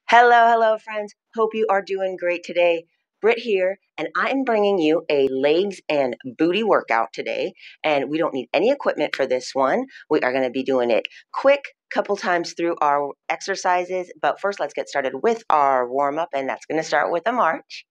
Hello, friends. Hope you are doing great today. Brit here, and I'm bringing you a legs and booty workout today. And we don't need any equipment for this one. We are going to be doing it quick, couple times through our exercises. But first, let's get started with our warm up, and that's going to start with a march.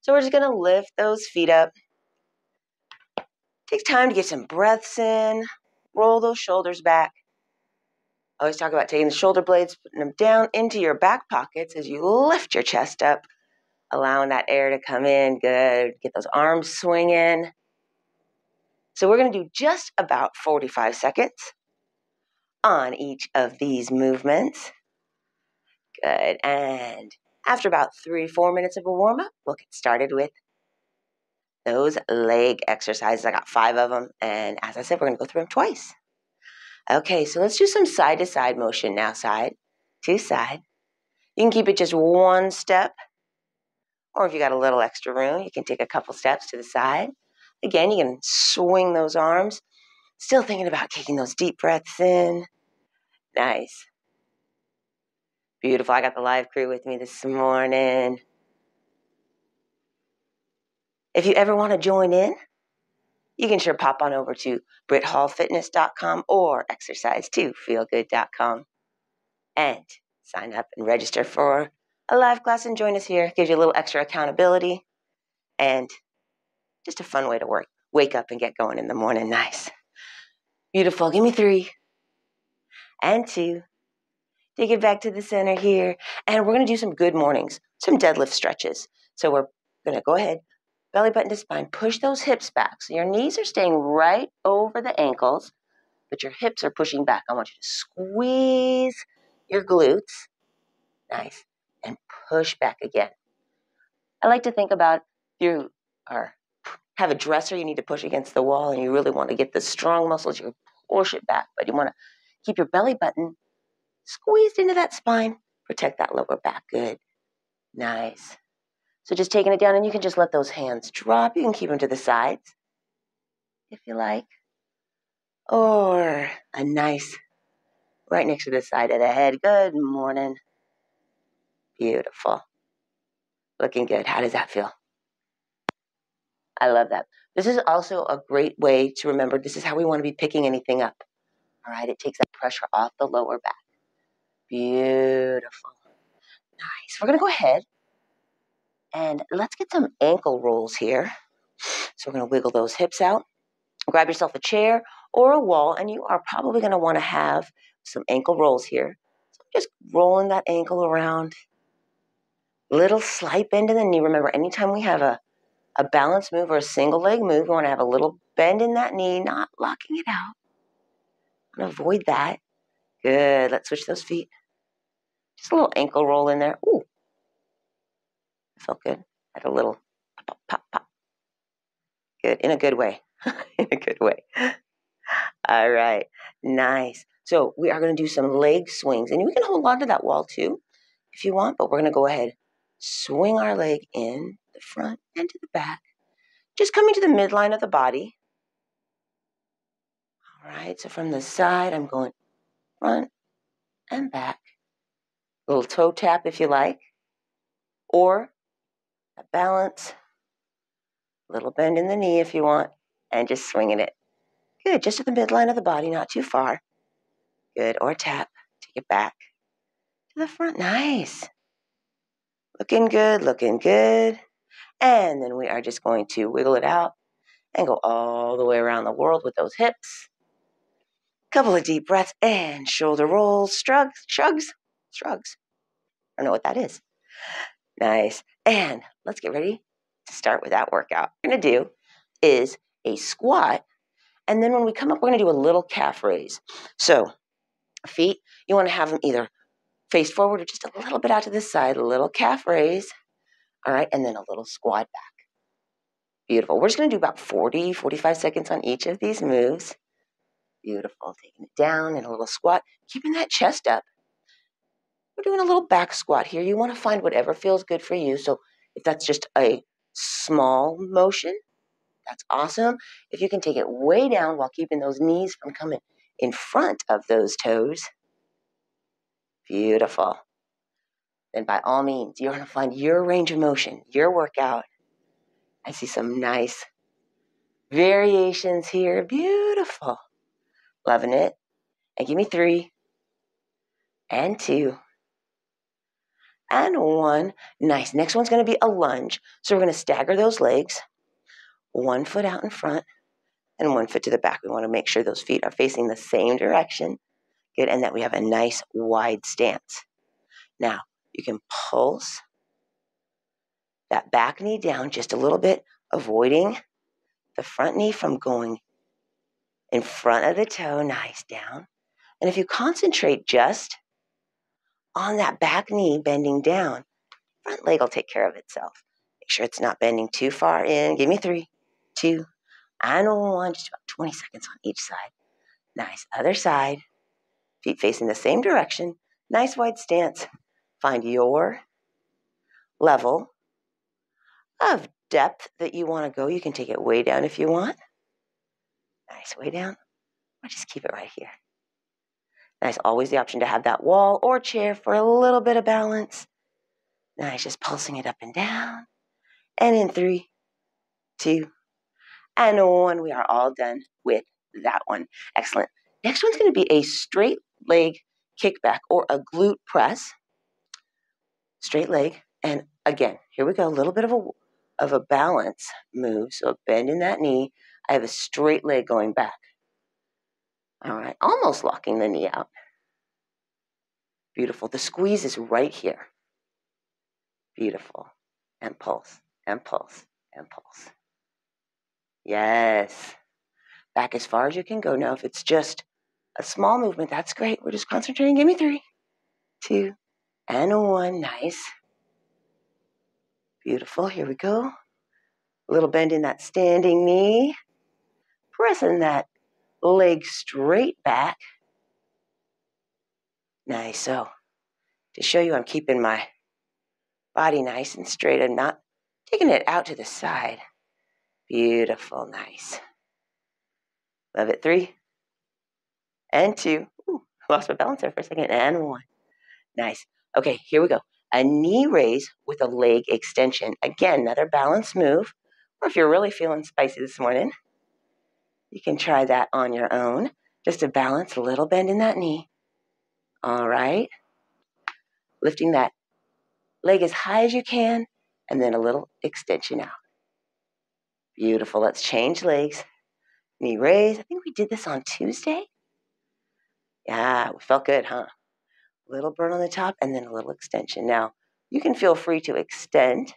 So we're just going to lift those feet up. Take time to get some breaths in. Roll those shoulders back. I always talk about taking the shoulder blades, putting them down into your back pockets as you lift your chest up, allowing that air to come in. Good. Get those arms swinging. So we're going to do just about 45 seconds on each of these movements. Good. And after about 3-4 minutes of a warm-up, we'll get started with those leg exercises. I got 5 of them. And as I said, we're going to go through them twice. Okay, so let's do some side-to-side motion now. Side to side. You can keep it just one step. Or if you got a little extra room, you can take a couple steps to the side. Again, you can swing those arms. Still thinking about taking those deep breaths in. Nice. Beautiful. I got the live crew with me this morning. If you ever want to join in, you can sure pop on over to BritHallFitness.com or exercise2feelgood.com and sign up and register for a live class and join us here. Gives you a little extra accountability and just a fun way to wake up and get going in the morning. Nice. Beautiful. Give me 3 and 2. Take it back to the center here. And we're going to do some good mornings, some deadlift stretches. So we're going to go ahead, belly button to spine, push those hips back. So your knees are staying right over the ankles, but your hips are pushing back. I want you to squeeze your glutes. Nice. And push back again. I like to think about you have a dresser you need to push against the wall and you really want to get the strong muscles. You push it back, but you want to keep your belly button squeezed into that spine. Protect that lower back. Good. Nice. So just taking it down, and you can just let those hands drop. You can keep them to the sides if you like. Or a nice right next to the side of the head. Good morning. Beautiful. Looking good. How does that feel? I love that. This is also a great way to remember this is how we want to be picking anything up. All right. It takes that pressure off the lower back. Beautiful. Nice. We're going to go ahead and let's get some ankle rolls here. So we're going to wiggle those hips out. Grab yourself a chair or a wall, and you are probably going to want to have some ankle rolls here. So just rolling that ankle around. Little slight bend in the knee. Remember, anytime we have a balance move or a single leg move, we want to have a little bend in that knee, not locking it out. I'm going to avoid that. Good. Let's switch those feet. Just a little ankle roll in there. Ooh. Felt good. Had a little pop, pop, pop. Good. In a good way. In a good way. All right. Nice. So we are going to do some leg swings. And we can hold on to that wall too if you want. But we're going to go ahead, swing our leg in the front and to the back. Just coming to the midline of the body. All right. So from the side, I'm going front and back. A little toe tap if you like. Or a balance. A little bend in the knee if you want. And just swinging it. Good. Just at the midline of the body, not too far. Good. Or tap. Take it back to the front. Nice. Looking good, looking good. And then we are just going to wiggle it out and go all the way around the world with those hips. Couple of deep breaths and shoulder rolls, shrugs. I don't know what that is. Nice. And let's get ready to start with that workout. What we're going to do is a squat. And then when we come up, we're going to do a little calf raise. So feet, you want to have them either face forward or just a little bit out to the side, a little calf raise. All right. And then a little squat back. Beautiful. We're just going to do about 45 seconds on each of these moves. Beautiful. Taking it down in a little squat, keeping that chest up. We're doing a little back squat here. You want to find whatever feels good for you. So if that's just a small motion, that's awesome. If you can take it way down while keeping those knees from coming in front of those toes. Beautiful. then by all means, you're going to find your range of motion, your workout. I see some nice variations here. Beautiful. Loving it. And give me 3 and 2 and 1. Nice. Next one's going to be a lunge. So we're going to stagger those legs. 1 foot out in front and 1 foot to the back. We want to make sure those feet are facing the same direction. Good. And that we have a nice wide stance. Now, you can pulse that back knee down just a little bit, avoiding the front knee from going in front of the toe. Nice. Down. And if you concentrate just on that back knee bending down, front leg will take care of itself. Make sure it's not bending too far in. Give me 3, 2, and 1. Just about 20 seconds on each side. Nice. Other side. Feet facing the same direction. Nice wide stance. Find your level of depth that you want to go. You can take it way down if you want. Nice. Way down. Or just keep it right here. Nice. Always the option to have that wall or chair for a little bit of balance. Nice. Just pulsing it up and down. And in 3, 2, and 1. We are all done with that one. Excellent. Next one's going to be a straight leg kickback or a glute press. Straight leg. And again, here we go. A little bit of a balance move. So bend in that knee. I have a straight leg going back. All right. Almost locking the knee out. Beautiful. The squeeze is right here. Beautiful. And pulse, and pulse, and pulse. Yes. Back as far as you can go. Now, if it's just a small movement, that's great. We're just concentrating. Give me 3, 2, and 1. Nice. Beautiful. Here we go. A little bend in that standing knee. Pressing that leg straight back. Nice. So, to show you I'm keeping my body nice and straight, I'm not taking it out to the side. Beautiful. Nice. Love it. 3 and 2. Ooh, lost my balance there for a second. And 1. Nice. Okay, here we go. A knee raise with a leg extension. Again, another balance move. Or if you're really feeling spicy this morning, you can try that on your own. Just to balance, a little bend in that knee. All right. Lifting that leg as high as you can, and then a little extension out. Beautiful. Let's change legs. Knee raise. I think we did this on Tuesday. Yeah, we felt good, huh? A little burn on the top, and then a little extension. Now, you can feel free to extend.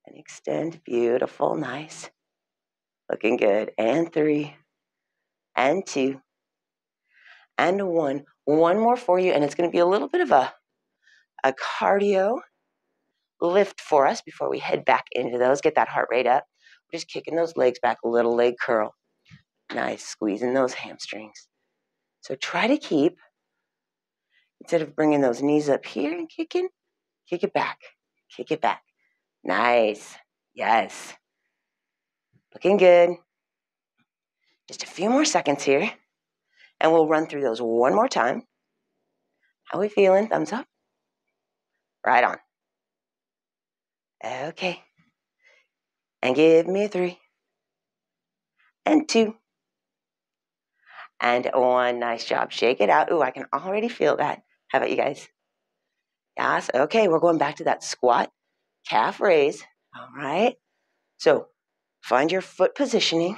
And extend. Beautiful. Nice. Looking good. And 3, and 2, and 1. One more for you, and it's going to be a little bit of a cardio lift for us before we head back into those. Get that heart rate up. We're just kicking those legs back, a little leg curl. Nice. Squeezing those hamstrings. So try to keep, instead of bringing those knees up here and kicking, kick it back. Kick it back. Nice. Yes. Looking good. Just a few more seconds here. And we'll run through those one more time. How we feeling? Thumbs up. Right on. Okay. And give me 3, and 2, and 1. Nice job. Shake it out. Ooh, I can already feel that. How about you guys? Yes. Okay, we're going back to that squat calf raise. All right. So find your foot positioning.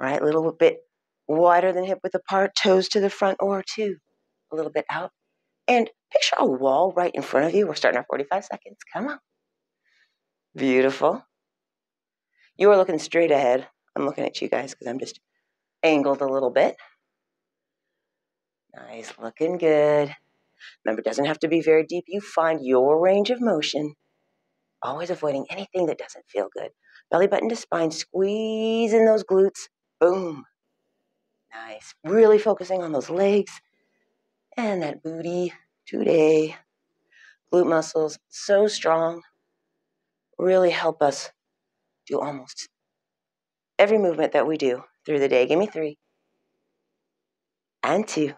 All right, a little bit wider than hip width apart, toes to the front or two, a little bit out. And picture a wall right in front of you. We're starting our 45 seconds. Come on. Beautiful. You are looking straight ahead. I'm looking at you guys because I'm just angled a little bit. Nice, looking good. Remember, it doesn't have to be very deep. You find your range of motion. Always avoiding anything that doesn't feel good. Belly button to spine, squeezing those glutes. Boom. Nice. Really focusing on those legs and that booty today. Glute muscles, so strong. Really help us do almost every movement that we do through the day. Give me 3, and 2,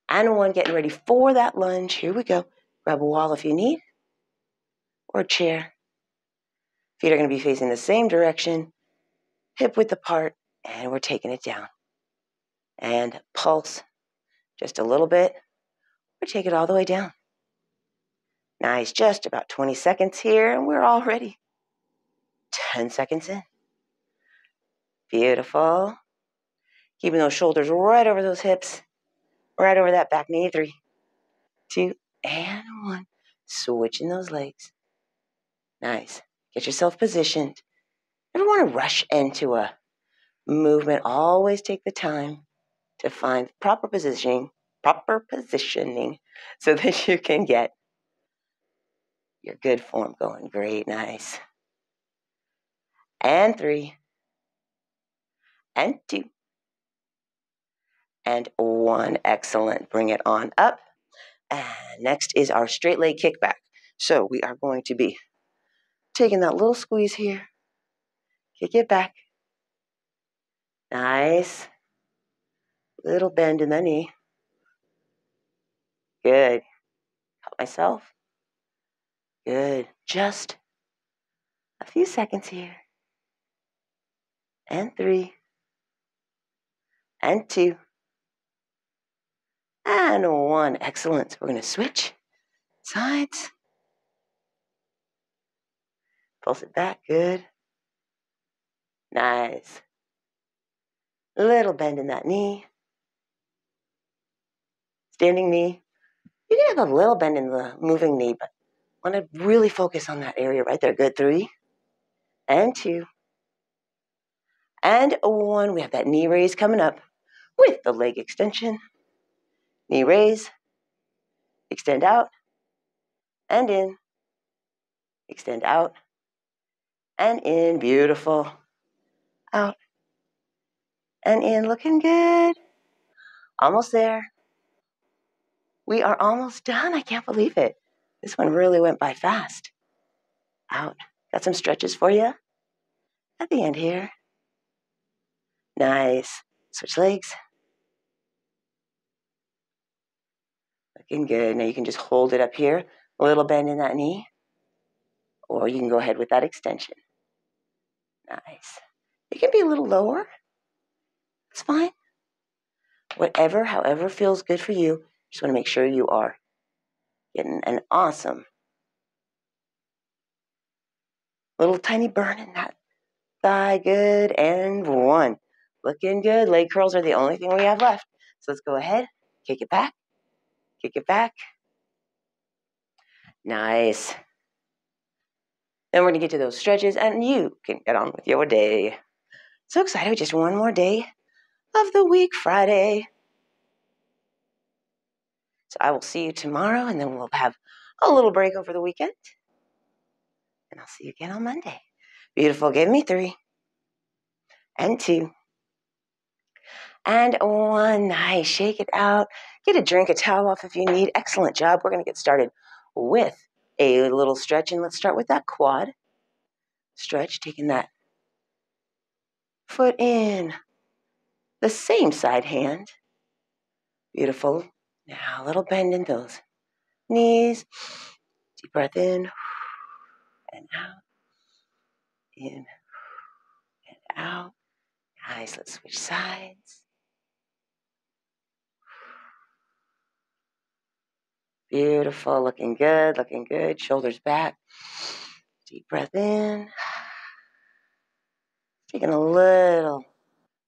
And 1, getting ready for that lunge. Here we go. Grab a wall if you need, or a chair. Feet are going to be facing the same direction, hip width apart, and we're taking it down. And pulse just a little bit, or take it all the way down. Nice, just about 20 seconds here, and we're all ready. 10 seconds in. Beautiful. Keeping those shoulders right over those hips, right over that back knee. 3, 2, and 1. Switching those legs. Nice. Get yourself positioned. Never want to rush into a movement. Always take the time to find proper positioning so that you can get your good form going. Great, nice. And 3, and 2, and 1. Excellent. Bring it on up. And next is our straight leg kickback. So we are going to be taking that little squeeze here. Kick it back. Nice. Little bend in the knee. Good. Help myself. Good. Just a few seconds here. And 3, and 2, and 1. Excellent. We're going to switch sides. Pulse it back. Good. Nice. Little bend in that knee. Standing knee. You can have a little bend in the moving knee, but want to really focus on that area right there. Good. 3, and 2, and 1. We have that knee raise coming up with the leg extension. Knee raise. Extend out. And in. Extend out. And in. Beautiful. Out. And in. Looking good. Almost there. We are almost done. I can't believe it. This one really went by fast. Out. Got some stretches for you at the end here. Nice. Switch legs. Looking good. Now you can just hold it up here. A little bend in that knee. Or you can go ahead with that extension. Nice. It can be a little lower. It's fine. Whatever, however feels good for you. Just want to make sure you are getting an awesome little tiny burn in that thigh. Good. And 1. Looking good. Leg curls are the only thing we have left. So let's go ahead. Kick it back. Kick it back. Nice. Then we're going to get to those stretches, and you can get on with your day. So excited. Just one more day of the week, Friday. So I will see you tomorrow, and then we'll have a little break over the weekend. And I'll see you again on Monday. Beautiful. Give me 3, and 2, and 1. Nice. Shake it out. Get a drink, a towel off if you need. Excellent job. We're going to get started with a little stretch, and let's start with that quad stretch, taking that foot in the same side hand. Beautiful. Now a little bend in those knees. Deep breath in and out. In and out. Nice. Let's switch sides. Beautiful. Looking good. Looking good. Shoulders back. Deep breath in. Taking a little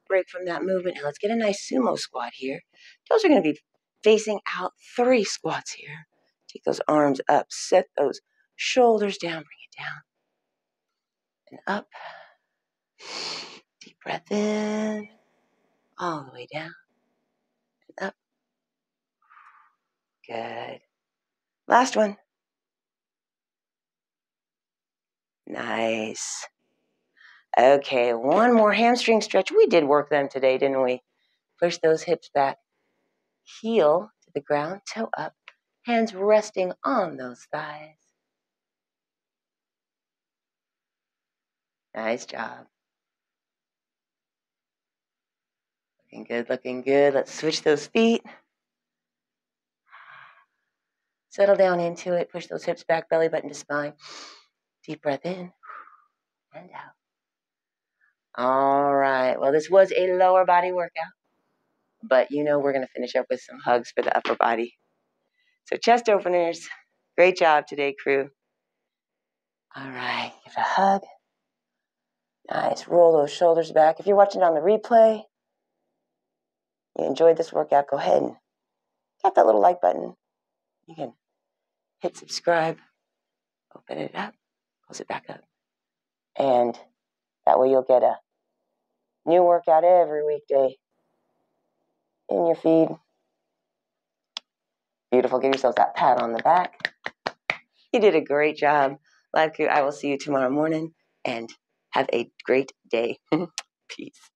break from that movement. Now let's get a nice sumo squat here. Toes are going to be facing out. 3 squats here. Take those arms up. Set those shoulders down. Bring it down. And up. Deep breath in. All the way down. And up. Good. Last one. Nice. Okay, one more hamstring stretch. We did work them today, didn't we? Push those hips back. Heel to the ground, toe up. Hands resting on those thighs. Nice job. Looking good, looking good. Let's switch those feet. Settle down into it. Push those hips back, belly button to spine. Deep breath in and out. All right. Well, this was a lower body workout, but you know we're going to finish up with some hugs for the upper body. So chest openers. Great job today, crew. All right. Give it a hug. Nice. Roll those shoulders back. If you're watching on the replay, you enjoyed this workout, go ahead and tap that little like button. You can hit subscribe, open it up, close it back up. And that way you'll get a new workout every weekday in your feed. Beautiful. Give yourselves that pat on the back. You did a great job. Live crew, I will see you tomorrow morning and have a great day. Peace.